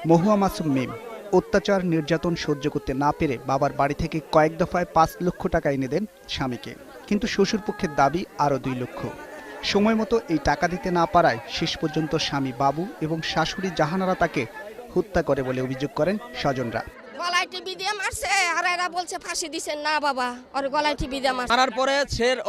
মহুয়া মাসুম মিম অত্যাচার নির্যাতন সহ্য করতে না পেরে বাবার বাড়ি থেকে কয়েক দফায় ৫ লক্ষ টাকা এনে দেন স্বামীকে, কিন্তু শ্বশুরপক্ষের দাবি আরও ২ লক্ষ। সময় মতো এই টাকা দিতে না পারায় শেষ পর্যন্ত স্বামী বাবু এবং শাশুড়ি জাহানারা তাকে হত্যা করে বলে অভিযোগ করেন স্বজনরা। গলায় টিপি দিয়ে মারছে, আর এরা বলছে ফাঁসি দিছেন। না বাবা, ওর গলায় টিপি দিয়ে মারছে। মারার পরে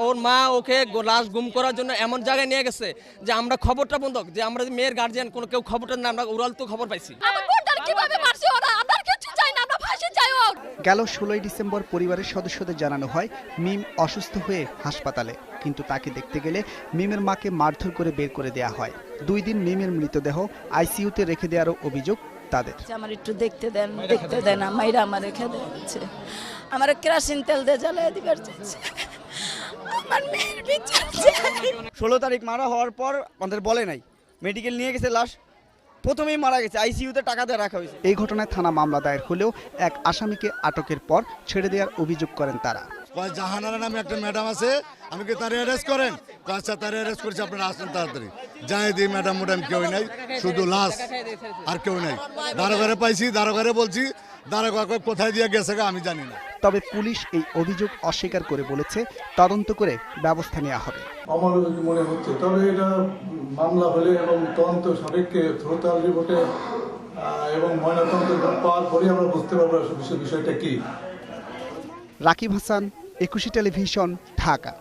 ওর মা ওকে লাশ গুম করার জন্য এমন জায়গায় নিয়ে গেছে যে আমরা খবরটা বন্ধ, যে আমরা মেয়ের গার্জিয়ান কোনো কেউ খবরটা না, আমরা উড়ালতো খবর পাইছি। আমার বোনটার কিভাবে মারছে ওরা, আমরা কিছু চাই না, আমরা ফাঁসি চাই। ওর গেল ১৬ই ডিসেম্বর পরিবারের সদস্যদের জানানো হয় মিম অসুস্থ হয়ে হাসপাতালে, কিন্তু তাকে দেখতে গেলে মিমের মাকে মারধর করে বের করে দেয়া হয়। ২ দিন মিমের মৃতদেহ আইসিইউতে রেখে দেওয়ারও অভিযোগ তাদের। আমার একটু দেখতে দেন, মাইরা আমার রেখে দিচ্ছে, আমার কেরোসিন তেল দিয়ে জ্বালিয়ে দিবার চাইছে, আমার মেয়ের বিচার চাই। ১৬ তারিখ মারা হওয়ার পর আমাদের বলে নাই, মেডিকেল নিয়ে গেছে, লাশ প্রথমেই মারা গেছে, আইসিইউতে টাকা দিয়ে রাখা হয়েছে। এই ঘটনায় থানা মামলা দায়ের হলেও এক আসামিকে আটকের পর ছেড়ে দেওয়ার অভিযোগ করেন তারা। জাহানারা নামে একটা ম্যাডাম আছে, আমি কি তার অ্যারেস্ট করেন? আচ্ছা, তার অ্যারেস্ট করেছে, আপনারা আসেন তাড়াতাড়ি। যাই দিই ম্যাডাম কেউই নাই, শুধু লাশ আর কেউ নাই। দারোগারে পাইছি, দারোগারে বলছি, দারোগা কোথায় দিয়ে গেছে আমি জানি না। তবে পুলিশ এই অভিযোগ অস্বীকার করে বলেছে তদন্ত করে ব্যবস্থা নেওয়া হবে। আমার মনে হচ্ছে, তবে এটা মামলা হলে এবং তদন্ত সাপেক্ষে থ্রোতাল রিপোর্টে এবং ময়নাতদন্তের পাওয়ার পরে আমরা বুঝতে পারবো বিষয়টা কি। রাকিব হাসান, একুশে টেলিভিশন, ঢাকা।